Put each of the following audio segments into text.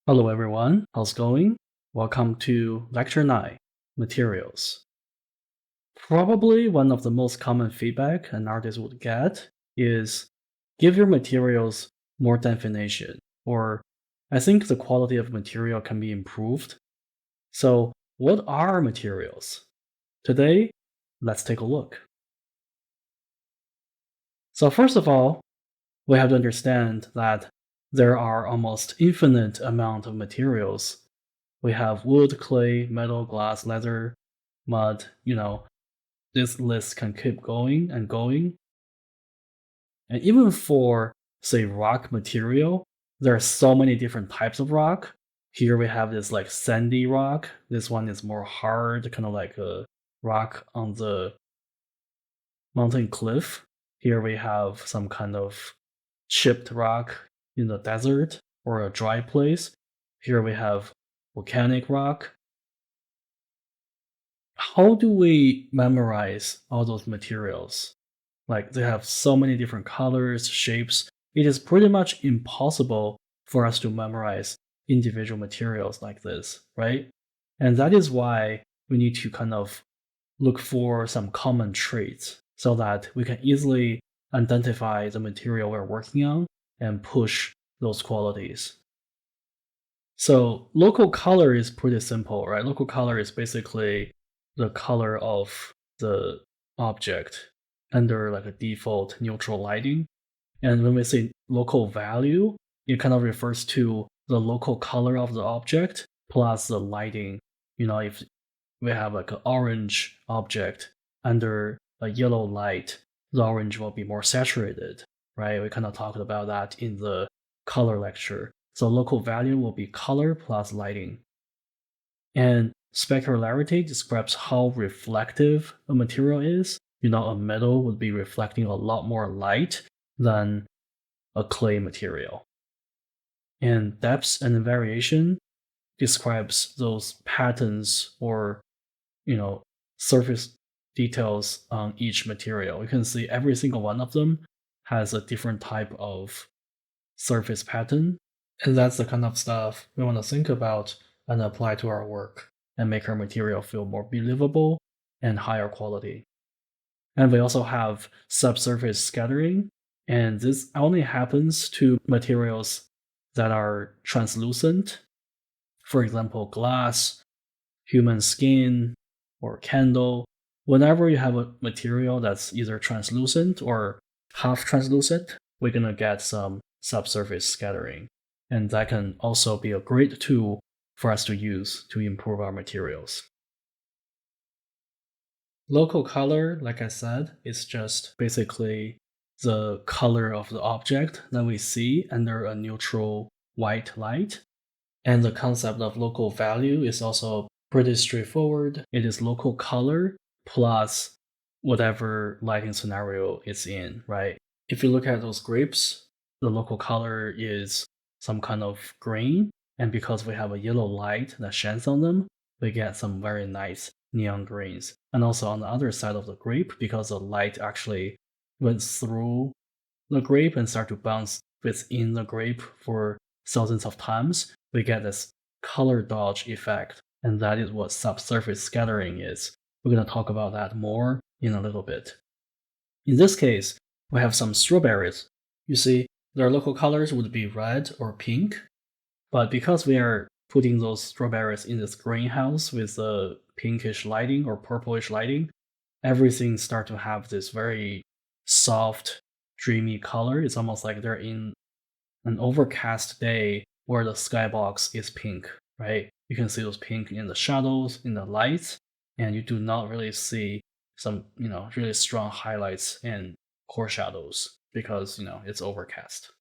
Hello everyone, how's it going? Welcome to Lecture 9, Materials. Probably one of the most common feedback an artist would get is give your materials more definition, or I think the quality of material can be improved. So, what are materials? Today, let's take a look. So, first of all, we have to understand that there are almost infinite amount of materials. We have wood, clay, metal, glass, leather, mud, this list can keep going and going. And even for, say, rock material, there are so many different types of rock. Here we have this like sandy rock. This one is more hard, kind of like a rock on the mountain cliff. Here we have some kind of chipped rock in the desert or a dry place. Here we have volcanic rock. How do we memorize all those materials? Like they have so many different colors, shapes. It is pretty much impossible for us to memorize individual materials like this, right? And that is why we need to kind of look for some common traits so that we can easily identify the material we're working on and push those qualities. So local color is pretty simple, right? Local color is basically the color of the object under like a default neutral lighting. And when we say local value, it kind of refers to the local color of the object plus the lighting. If we have like an orange object under a yellow light, the orange will be more saturated, right? We kind of talked about that in the color lecture. So local value will be color plus lighting. And specularity describes how reflective a material is. A metal would be reflecting a lot more light than a clay material. And depth and variation describes those patterns or, surface details on each material. You can see every single one of them has a different type of surface pattern. And that's the kind of stuff we want to think about and apply to our work and make our material feel more believable and higher quality. And we also have subsurface scattering, and this only happens to materials that are translucent. For example, glass, human skin, or candle. Whenever you have a material that's either translucent or half translucent, we're going to get some subsurface scattering. And that can also be a great tool for us to use to improve our materials. Local color, like I said, is just basically the color of the object that we see under a neutral white light. And the concept of local value is also pretty straightforward. It is local color plus whatever lighting scenario it's in, right? If you look at those grapes, the local color is some kind of green. And because we have a yellow light that shines on them, we get some very nice neon greens. And also on the other side of the grape, because the light actually went through the grape and start to bounce within the grape for thousands of times, we get this color dodge effect. And that is what subsurface scattering is. We're going to talk about that more in a little bit. In this case, we have some strawberries. You see, their local colors would be red or pink. But because we are putting those strawberries in this greenhouse with a pinkish lighting or purplish lighting, everything start to have this very soft, dreamy color. It's almost like they're in an overcast day where the skybox is pink, right? You can see those pink in the shadows, in the lights, and you do not really see some, really strong highlights and core shadows because, it's overcast.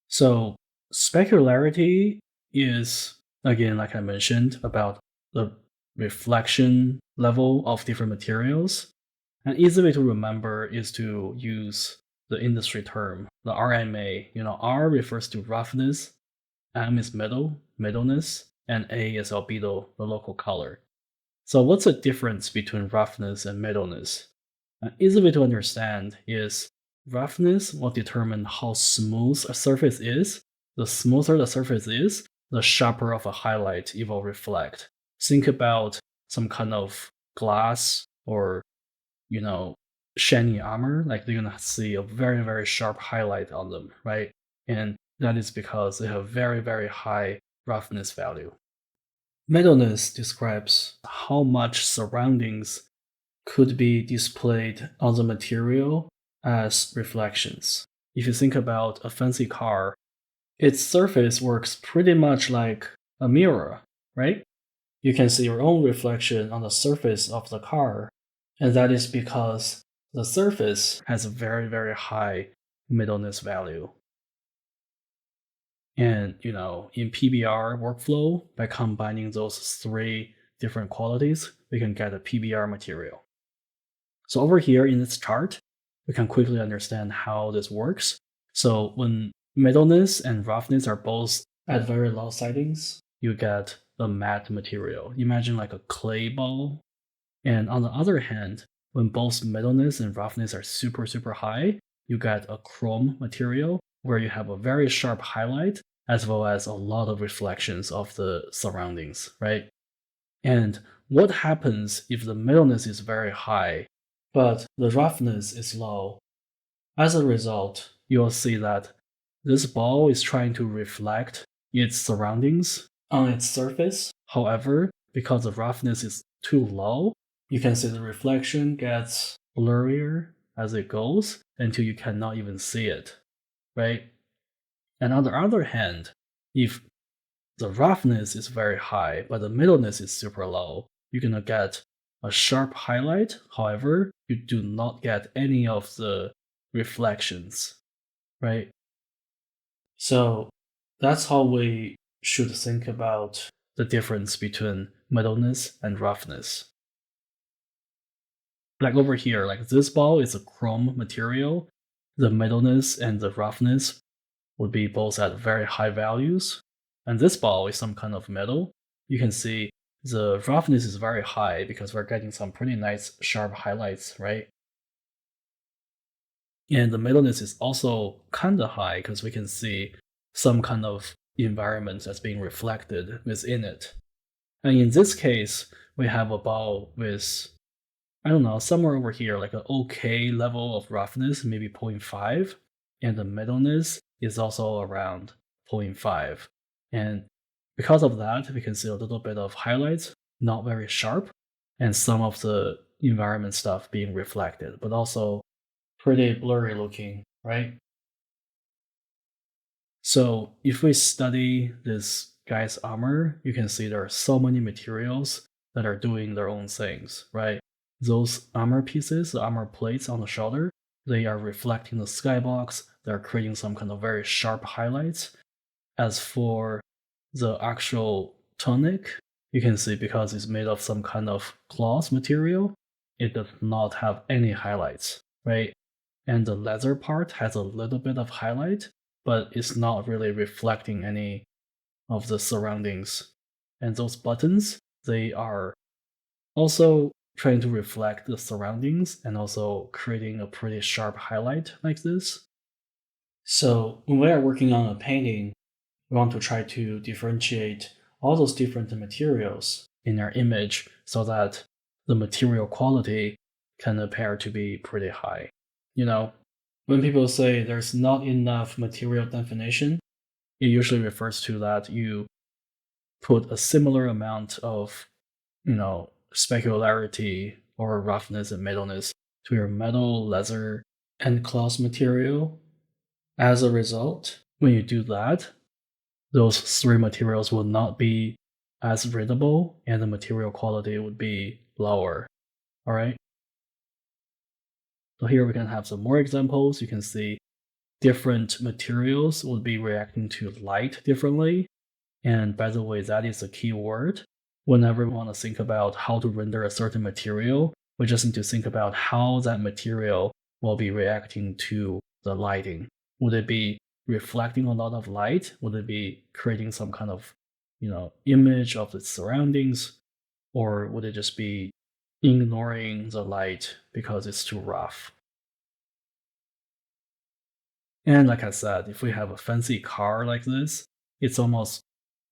So specularity is, again, like I mentioned, about the reflection level of different materials. An easy way to remember is to use the industry term, the RMA. R refers to roughness, M is middleness, and A is albedo, the local color. So what's the difference between roughness and middleness? An easy way to understand is roughness will determine how smooth a surface is. The smoother the surface is, the sharper of a highlight it will reflect. Think about some kind of glass or, you know, shiny armor, like you're gonna see a very, very sharp highlight on them, right? And that is because they have very, very high roughness value. Metalness describes how much surroundings could be displayed on the material as reflections. If you think about a fancy car, its surface works pretty much like a mirror, right? You can see your own reflection on the surface of the car, and that is because the surface has a very, very high middleness value. And, in PBR workflow, by combining those three different qualities, we can get a PBR material. So over here in this chart, we can quickly understand how this works. So when middleness and roughness are both at very low settings, you get a matte material. Imagine like a clay ball. And on the other hand, when both middleness and roughness are super, super high, you get a chrome material where you have a very sharp highlight as well as a lot of reflections of the surroundings, right? And what happens if the middleness is very high, but the roughness is low? As a result, you'll see that this ball is trying to reflect its surroundings on its surface. However, because the roughness is too low, you can see the reflection gets blurrier as it goes until you cannot even see it, right? And on the other hand, if the roughness is very high, but the middleness is super low, you're gonna get a sharp highlight. However, you do not get any of the reflections, right? So that's how we should think about the difference between middleness and roughness. Like over here, like this ball is a chrome material. The middleness and the roughness would be both at very high values. And this ball is some kind of metal. You can see the roughness is very high because we're getting some pretty nice sharp highlights, right? And the middleness is also kind of high because we can see some kind of environment that's being reflected within it. And in this case, we have a ball with, I don't know, somewhere over here, like an okay level of roughness, maybe 0.5, and the middleness is also around 0.5. And because of that, we can see a little bit of highlights, not very sharp, and some of the environment stuff being reflected, but also pretty blurry looking, right? So if we study this guy's armor, you can see there are so many materials that are doing their own things, right? Those armor pieces, the armor plates on the shoulder, they are reflecting the skybox, they're creating some kind of very sharp highlights. As for the actual tunic, you can see because it's made of some kind of cloth material, it does not have any highlights, right? And the leather part has a little bit of highlight, but it's not really reflecting any of the surroundings. And those buttons, they are also trying to reflect the surroundings and also creating a pretty sharp highlight like this. So when we are working on a painting, we want to try to differentiate all those different materials in our image so that the material quality can appear to be pretty high. When people say there's not enough material definition, it usually refers to that you put a similar amount of, specularity or roughness and middleness to your metal, leather, and cloth material. As a result, when you do that, those three materials will not be as readable and the material quality would be lower. All right. So here we can have some more examples. You can see different materials would be reacting to light differently. And by the way, that is a key word. Whenever we want to think about how to render a certain material, we just need to think about how that material will be reacting to the lighting. Would it be reflecting a lot of light? Would it be creating some kind of, image of its surroundings? Or would it just be ignoring the light because it's too rough? And like I said, if we have a fancy car like this, it's almost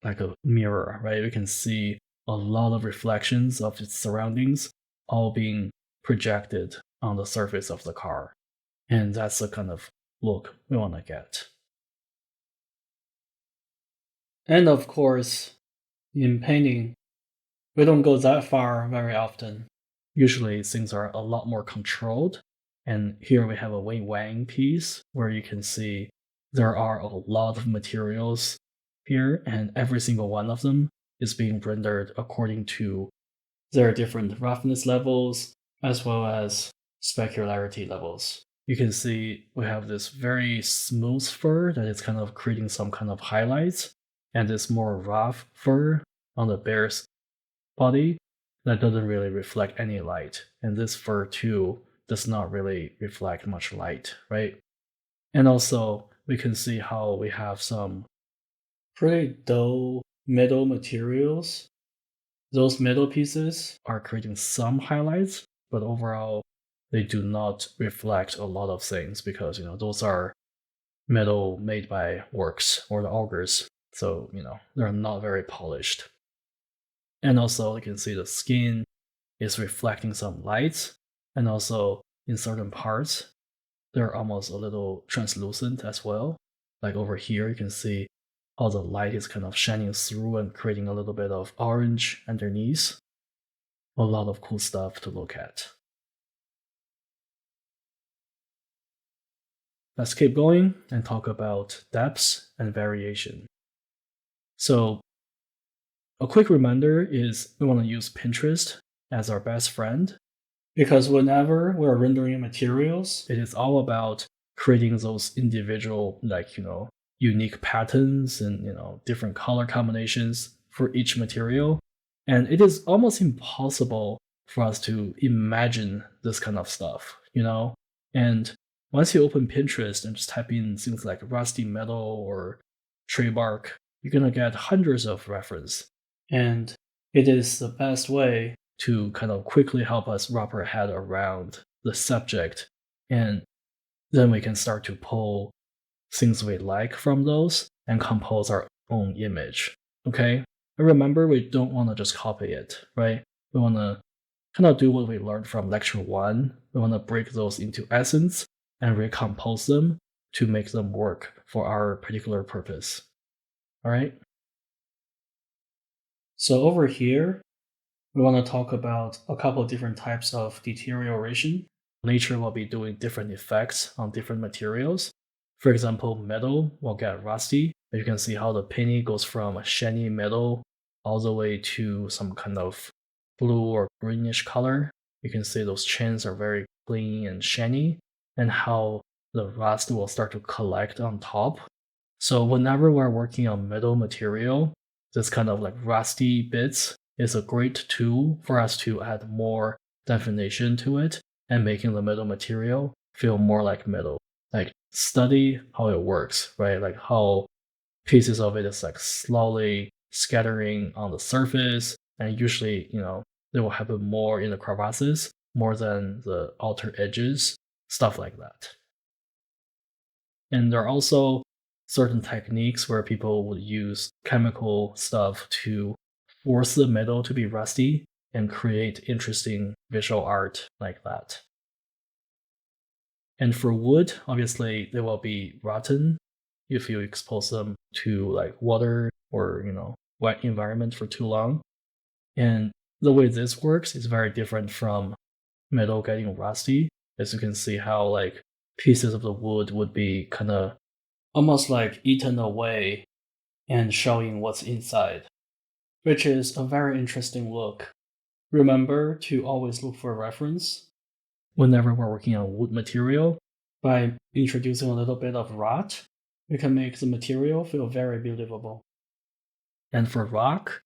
like a mirror, right? We can see a lot of reflections of its surroundings all being projected on the surface of the car. And that's the kind of look we want to get. And of course, in painting, we don't go that far very often. Usually things are a lot more controlled. And here we have a Wei Wang piece where you can see there are a lot of materials here, and every single one of them is being rendered according to their different roughness levels as well as specularity levels. You can see we have this very smooth fur that is kind of creating some kind of highlights, and this more rough fur on the bear's body that doesn't really reflect any light. And this fur too does not really reflect much light, right? And also we can see how we have some pretty dull metal materials. Those metal pieces are creating some highlights, but overall they do not reflect a lot of things because those are metal made by works or the augers. So, they're not very polished. And also you can see the skin is reflecting some lights, and also in certain parts they're almost a little translucent as well. Like over here you can see how the light is kind of shining through and creating a little bit of orange underneath. A lot of cool stuff to look at. Let's keep going and talk about depths and variation. So a quick reminder is we want to use Pinterest as our best friend, because whenever we're rendering materials, it is all about creating those individual, unique patterns and, different color combinations for each material. And it is almost impossible for us to imagine this kind of stuff, And once you open Pinterest and just type in things like rusty metal or tree bark, you're going to get hundreds of references. And it is the best way to kind of quickly help us wrap our head around the subject. And then we can start to pull things we like from those and compose our own image. Okay? But remember, we don't want to just copy it, right? We want to kind of do what we learned from lecture 1. We want to break those into essence and recompose them to make them work for our particular purpose. All right? So over here, we want to talk about a couple of different types of deterioration. Nature will be doing different effects on different materials. For example, metal will get rusty. You can see how the painting goes from a shiny metal all the way to some kind of blue or greenish color. You can see those chains are very clean and shiny, and how the rust will start to collect on top. So whenever we're working on metal material, this kind of like rusty bits is a great tool for us to add more definition to it and making the metal material feel more like metal. Like study how it works, right? Like how pieces of it is like slowly scattering on the surface, and usually, they will happen more in the crevasses more than the outer edges, stuff like that. And there are also certain techniques where people would use chemical stuff to force the metal to be rusty and create interesting visual art like that. And for wood, obviously they will be rotten if you expose them to like water or wet environment for too long. And the way this works is very different from metal getting rusty. As you can see how like pieces of the wood would be kind of almost like eaten away and showing what's inside, which is a very interesting look. Remember to always look for a reference whenever we're working on wood material. By introducing a little bit of rot, we can make the material feel very believable. And for rock,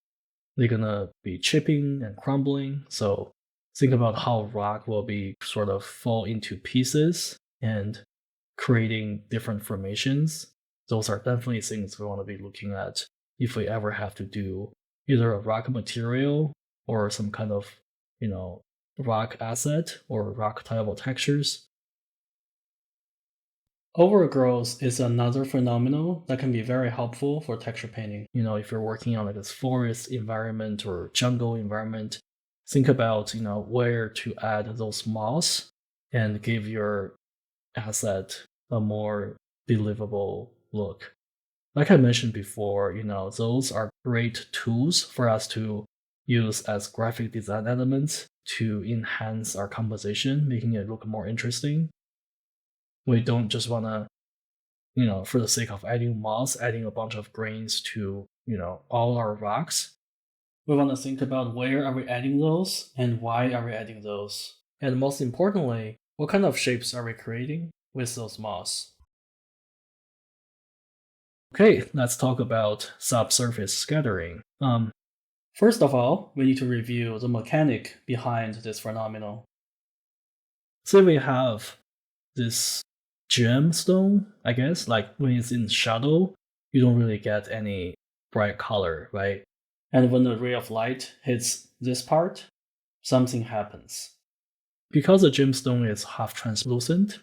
they're gonna be chipping and crumbling, so think about how rock will be sort of fall into pieces and creating different formations. Those are definitely things we want to be looking at if we ever have to do either a rock material or some kind of, rock asset or rock tileable textures. Overgrowth is another phenomenon that can be very helpful for texture painting. If you're working on like this forest environment or jungle environment, think about, where to add those moss and give your asset a more believable look. Like I mentioned before, those are great tools for us to use as graphic design elements to enhance our composition, making it look more interesting. We don't just want to, for the sake of adding moss, adding a bunch of grains to, all our rocks. We want to think about where are we adding those and why are we adding those. And most importantly, what kind of shapes are we creating with those moss? Okay, let's talk about subsurface scattering. First of all, we need to review the mechanic behind this phenomenon. Say we have this gemstone, I guess, like when it's in shadow, you don't really get any bright color, right? And when the ray of light hits this part, something happens. Because the gemstone is half translucent,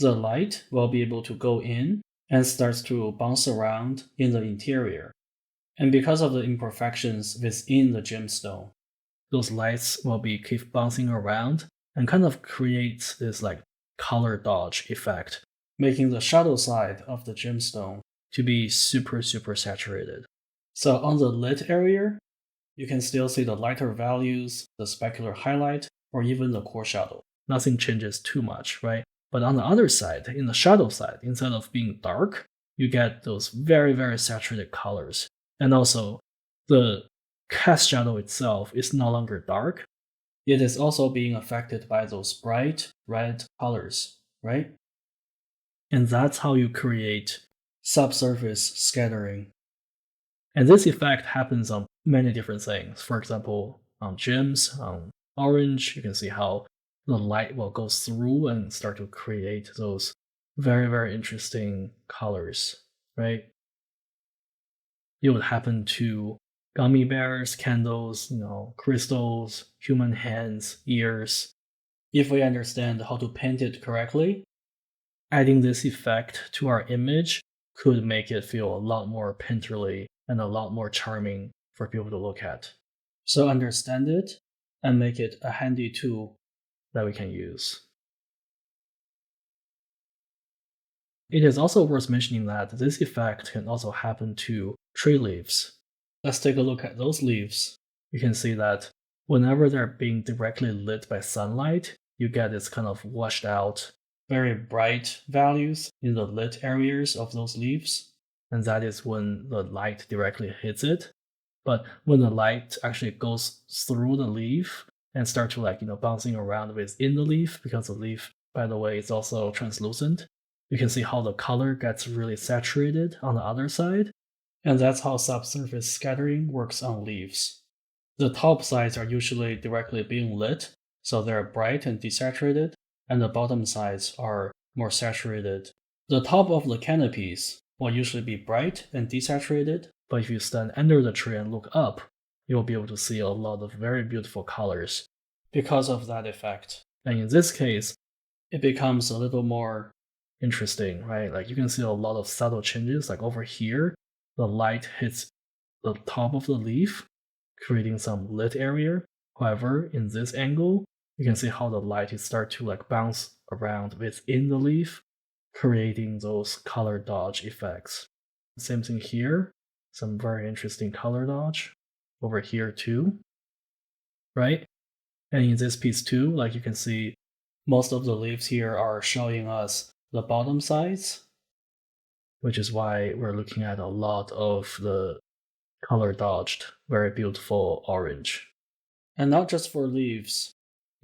the light will be able to go in and starts to bounce around in the interior. And because of the imperfections within the gemstone, those lights will keep bouncing around and kind of create this like color dodge effect, making the shadow side of the gemstone to be super, super saturated. So on the lit area, you can still see the lighter values, the specular highlight, or even the core shadow. Nothing changes too much, right? But on the other side, in the shadow side, instead of being dark, you get those very, very saturated colors. And also, the cast shadow itself is no longer dark. It is also being affected by those bright red colors, right? And that's how you create subsurface scattering. And this effect happens on many different things. For example, on gems, on orange, you can see how the light will go through and start to create those very, very interesting colors, right? It would happen to gummy bears, candles, crystals, human hands, ears. If we understand how to paint it correctly, adding this effect to our image could make it feel a lot more painterly and a lot more charming for people to look at. So understand it and make it a handy tool that we can use. It is also worth mentioning that this effect can also happen to tree leaves. Let's take a look at those leaves. You can see that whenever they're being directly lit by sunlight, you get this kind of washed out, very bright values in the lit areas of those leaves. And that is when the light directly hits it. But when the light actually goes through the leaf and start to bouncing around within the leaf, because the leaf, by the way, is also translucent, you can see how the color gets really saturated on the other side. And that's how subsurface scattering works on leaves. The top sides are usually directly being lit, so they're bright and desaturated, and the bottom sides are more saturated. The top of the canopies will usually be bright and desaturated, but if you stand under the tree and look up, you'll be able to see a lot of very beautiful colors because of that effect. And in this case, it becomes a little more interesting, right? Like you can see a lot of subtle changes, like over here, the light hits the top of the leaf, creating some lit area. However, in this angle, you can see how the light is start to bounce around within the leaf, creating those color dodge effects. Same thing here, some very interesting color dodge over here too, right? And in this piece too, like you can see, most of the leaves here are showing us the bottom sides, which is why we're looking at a lot of the color dodged, very beautiful orange. And not just for leaves,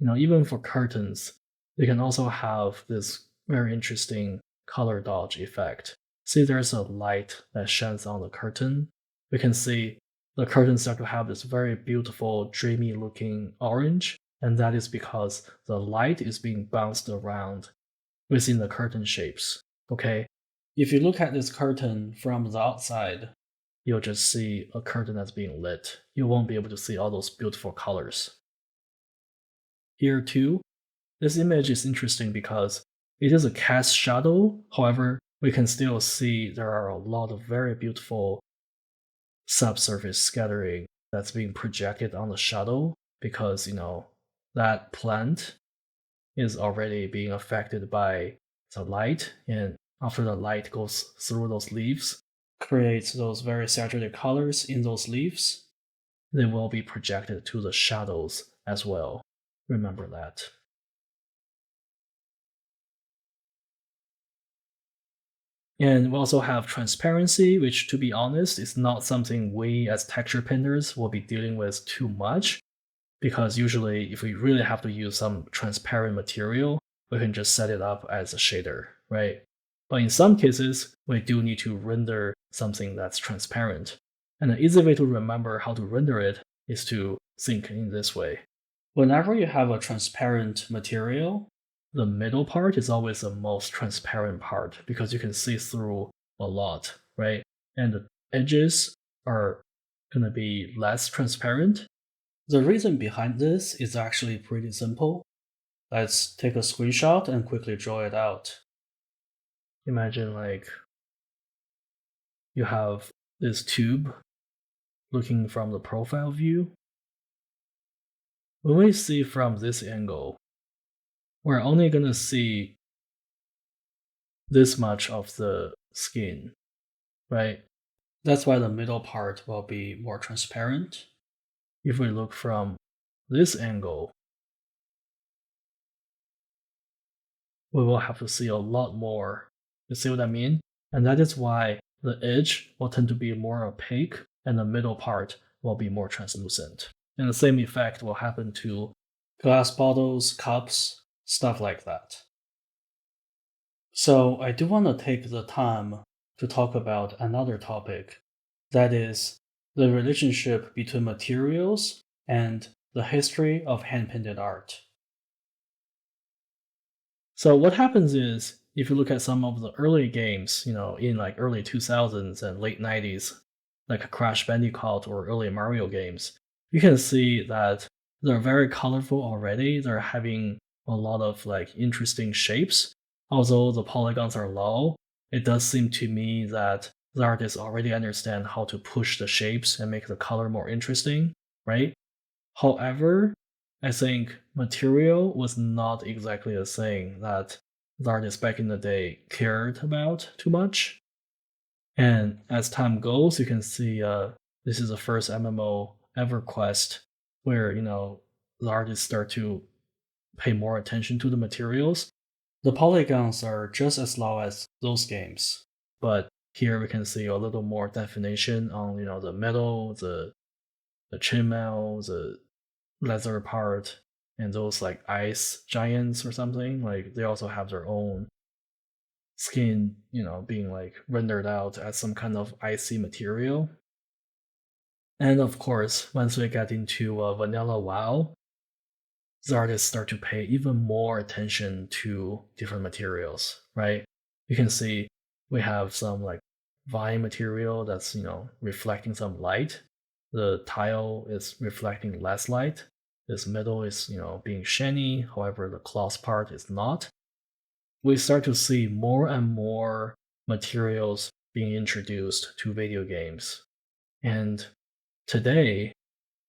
even for curtains, they can also have this very interesting color dodge effect. See, there's a light that shines on the curtain. We can see the curtain start to have this very beautiful, dreamy looking orange, and that is because the light is being bounced around within the curtain shapes. Okay? If you look at this curtain from the outside, you'll just see a curtain that's being lit. You won't be able to see all those beautiful colors. Here too, this image is interesting because It is a cast shadow, however, we can still see there are a lot of very beautiful subsurface scattering that's being projected on the shadow because, that plant is already being affected by the light, and after the light goes through those leaves, creates those very saturated colors in those leaves, they will be projected to the shadows as well. Remember that. And we also have transparency, which, to be honest, is not something we as texture painters will be dealing with too much, because usually if we really have to use some transparent material, we can just set it up as a shader, right? But in some cases, we do need to render something that's transparent. And an easy way to remember how to render it is to think in this way. Whenever you have a transparent material, the middle part is always the most transparent part because you can see through a lot, right? And the edges are going to be less transparent. The reason behind this is actually pretty simple. Let's take a screenshot and quickly draw it out. Imagine like you have this tube looking from the profile view. When we see from this angle, we're only going to see this much of the skin, right? That's why the middle part will be more transparent. If we look from this angle, we will have to see a lot more. You see what I mean? And that is why the edge will tend to be more opaque and the middle part will be more translucent. And the same effect will happen to glass bottles, cups, stuff like that. So I do want to take the time to talk about another topic, that is the relationship between materials and the history of hand-painted art. So what happens is, if you look at some of the early games, in like early 2000s and late 90s, like Crash Bandicoot or early Mario games, you can see that they're very colorful already. They're having a lot of like interesting shapes. Although the polygons are low, it does seem to me that the artists already understand how to push the shapes and make the color more interesting, right? However, I think material was not exactly a thing that the artists back in the day cared about too much. And as time goes, you can see this is the first MMO EverQuest where, the artists start to pay more attention to the materials. The polygons are just as low as those games, but here we can see a little more definition on, the metal, the chainmail, the leather part, and those like ice giants or something. Like they also have their own skin, being like rendered out as some kind of icy material. And of course, once we get into Vanilla WoW, the artists start to pay even more attention to different materials, right? You can see we have some like vine material that's, reflecting some light. The tile is reflecting less light. This metal is, being shiny, however, the cloth part is not. We start to see more and more materials being introduced to video games. And today,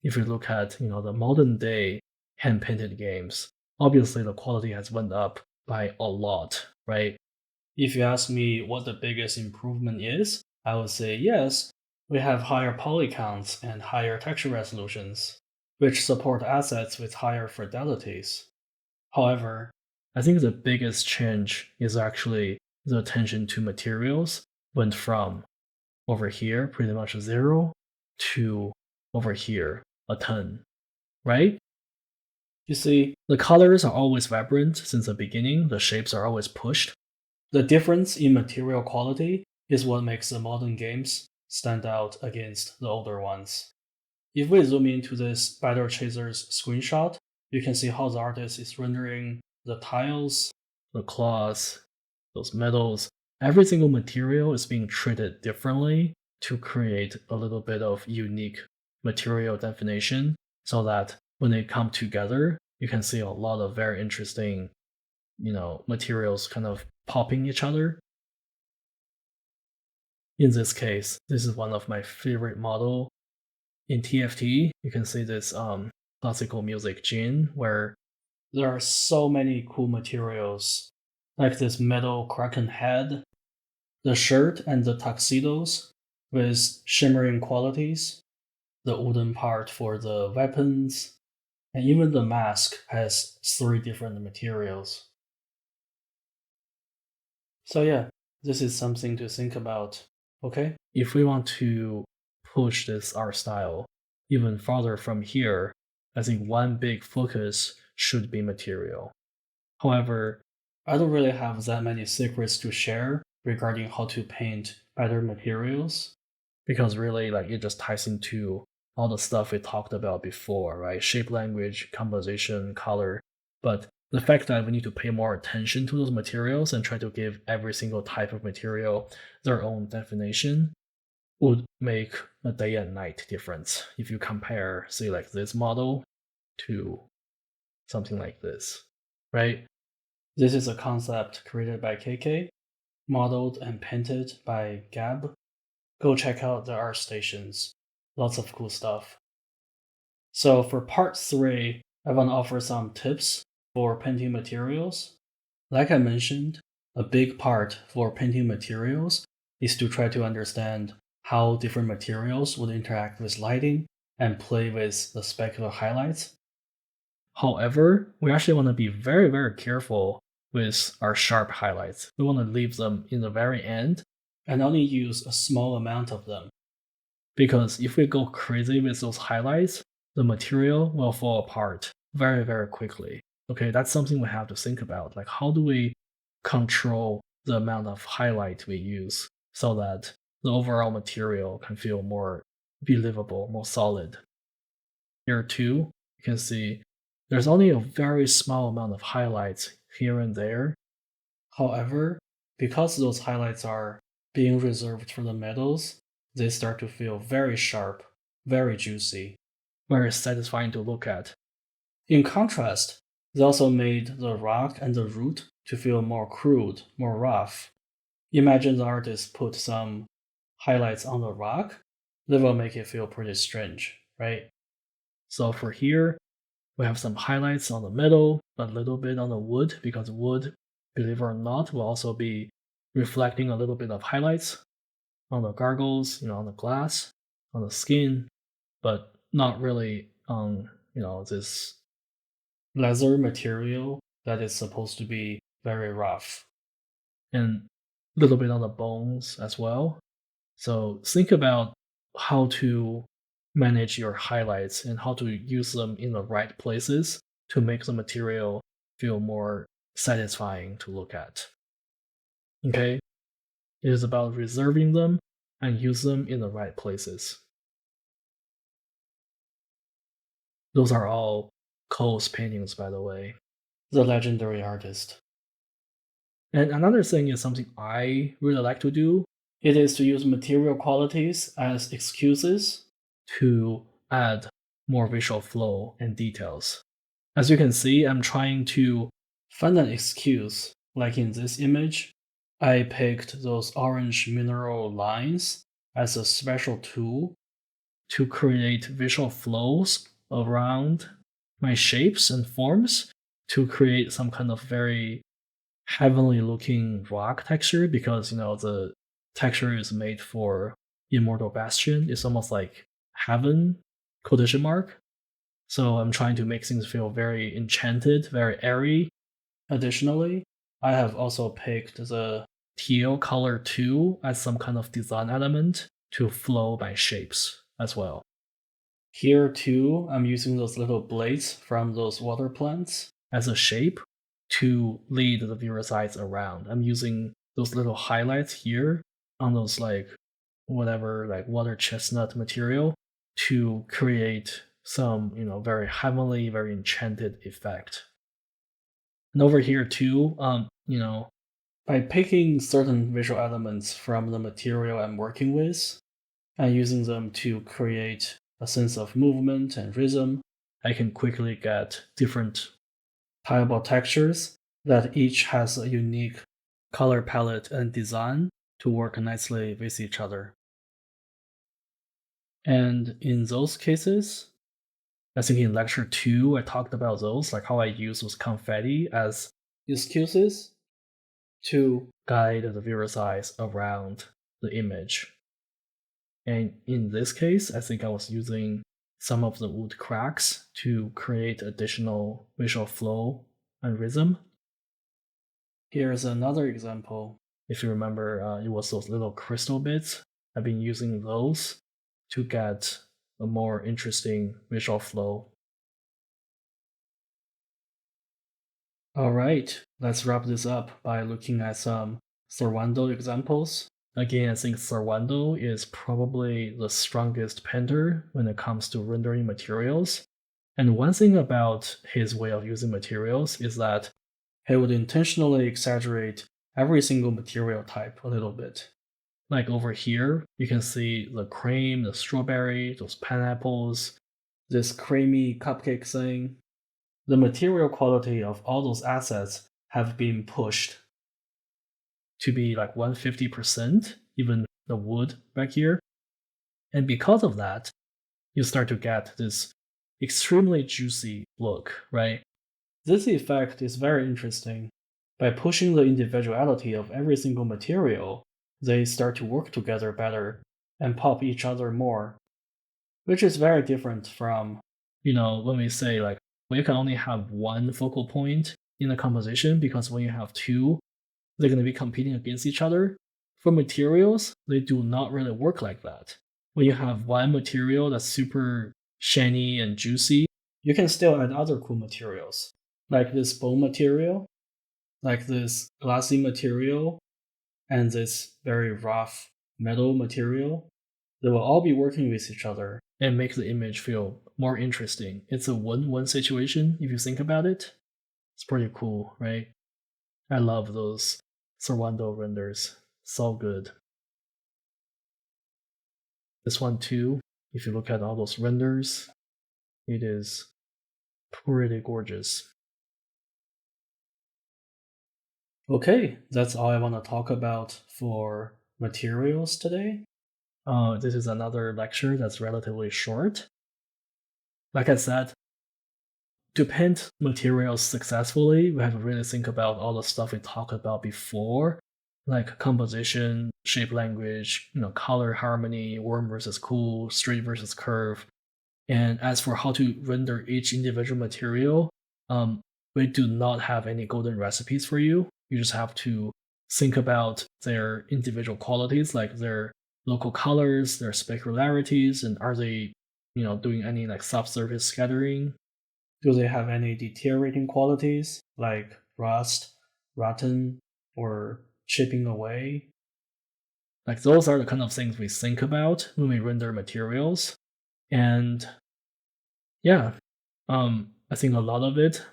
if you look at, the modern day hand-painted games, obviously the quality has went up by a lot, right? If you ask me what the biggest improvement is, I would say yes, we have higher poly counts and higher texture resolutions, which support assets with higher fidelities. However, I think the biggest change is actually the attention to materials went from over here, pretty much 0, to over here, a 10, right? You see, the colors are always vibrant since the beginning, the shapes are always pushed. The difference in material quality is what makes the modern games stand out against the older ones. If we zoom into this Battle Chasers screenshot, you can see how the artist is rendering the tiles, the claws, those metals. Every single material is being treated differently to create a little bit of unique material definition so that when they come together, you can see a lot of very interesting materials kind of popping each other. In this case, this is one of my favorite model. In TFT, you can see this classical music gene where there are so many cool materials, like this metal kraken head, the shirt and the tuxedos with shimmering qualities, the wooden part for the weapons, and even the mask has 3 different materials. So yeah, this is something to think about. Okay, if we want to push this art style even farther from here, I think one big focus should be material. However, I don't really have that many secrets to share regarding how to paint better materials because really like it just ties into all the stuff we talked about before, right? Shape language, composition, color. But the fact that we need to pay more attention to those materials and try to give every single type of material their own definition would make a day and night difference if you compare, say, like this model to something like this, right? This is a concept created by KK, modeled and painted by Gab. Go check out the Artstations. Lots of cool stuff. So for part 3, I want to offer some tips for painting materials. Like I mentioned, a big part for painting materials is to try to understand how different materials would interact with lighting and play with the specular highlights. However, we actually want to be very, very careful with our sharp highlights. We want to leave them in the very end and only use a small amount of them. Because if we go crazy with those highlights, the material will fall apart very, very quickly. Okay, that's something we have to think about. Like, how do we control the amount of highlight we use so that the overall material can feel more believable, more solid? Here too, you can see there's only a very small amount of highlights here and there. However, because those highlights are being reserved for the metals, they start to feel very sharp, very juicy, very satisfying to look at. In contrast, they also made the rock and the root to feel more crude, more rough. Imagine the artist put some highlights on the rock, they will make it feel pretty strange, right? So for here, we have some highlights on the metal, a little bit on the wood, because wood, believe it or not, will also be reflecting a little bit of highlights on the gargles, on the glass, on the skin, but not really on, this leather material that is supposed to be very rough. And a little bit on the bones as well. So think about how to manage your highlights and how to use them in the right places to make the material feel more satisfying to look at. Okay? It is about reserving them and use them in the right places. Those are all Cole's paintings, by the way, the legendary artist. And another thing is something I really like to do. It is to use material qualities as excuses to add more visual flow and details. As you can see, I'm trying to find an excuse. Like in this image, I picked those orange mineral lines as a special tool to create visual flows around my shapes and forms to create some kind of very heavenly looking rock texture because the texture is made for Immortal Bastion. It's almost like heaven quotation mark. So I'm trying to make things feel very enchanted, very airy. Additionally, I have also picked the teal color too as some kind of design element to flow my shapes as well. Here too, I'm using those little blades from those water plants as a shape to lead the viewer's eyes around. I'm using those little highlights here on those water chestnut material to create some, very heavenly, very enchanted effect. And over here too, by picking certain visual elements from the material I'm working with and using them to create a sense of movement and rhythm, I can quickly get different tileable textures that each has a unique color palette and design to work nicely with each other. And in those cases, I think in lecture 2, I talked about those, like how I use those confetti as excuses to guide the viewer's eyes around the image. And in this case, I think I was using some of the wood cracks to create additional visual flow and rhythm. Here's another example. If you remember, it was those little crystal bits. I've been using those to get a more interesting visual flow. All right, let's wrap this up by looking at some Sorwando examples. Again, I think Sorwando is probably the strongest painter when it comes to rendering materials. And one thing about his way of using materials is that he would intentionally exaggerate every single material type a little bit. Like over here, you can see the cream, the strawberry, those pineapples, this creamy cupcake thing. The material quality of all those assets have been pushed to be like 150%, even the wood back here. And because of that, you start to get this extremely juicy look, right? This effect is very interesting. By pushing the individuality of every single material, they start to work together better and pop each other more, which is very different from, when we say like, well, you can only have one focal point in a composition because when you have two, they're going to be competing against each other. For materials, they do not really work like that. When you have one material that's super shiny and juicy, you can still add other cool materials, like this bone material, like this glassy material, and this very rough metal material. They will all be working with each other and make the image feel more interesting. It's a win-win situation if you think about it. It's pretty cool, right? I love those Sorwando renders. So good. This one too, if you look at all those renders, it is pretty gorgeous. Okay, that's all I want to talk about for materials today. This is another lecture that's relatively short. Like I said, to paint materials successfully, we have to really think about all the stuff we talked about before, like composition, shape language, color harmony, warm versus cool, straight versus curve. And as for how to render each individual material, we do not have any golden recipes for you. You just have to think about their individual qualities, like their local colors, their specularities, and are they, doing any like subsurface scattering? Do they have any deteriorating qualities like rust, rotten, or chipping away? Like those are the kind of things we think about when we render materials. And yeah, I think a lot of it,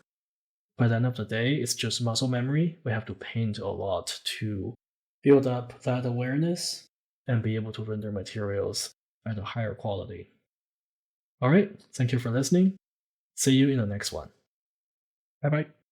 by the end of the day, is just muscle memory. We have to paint a lot to build up that awareness and be able to render materials at a higher quality. All right, thank you for listening. See you in the next one. Bye bye.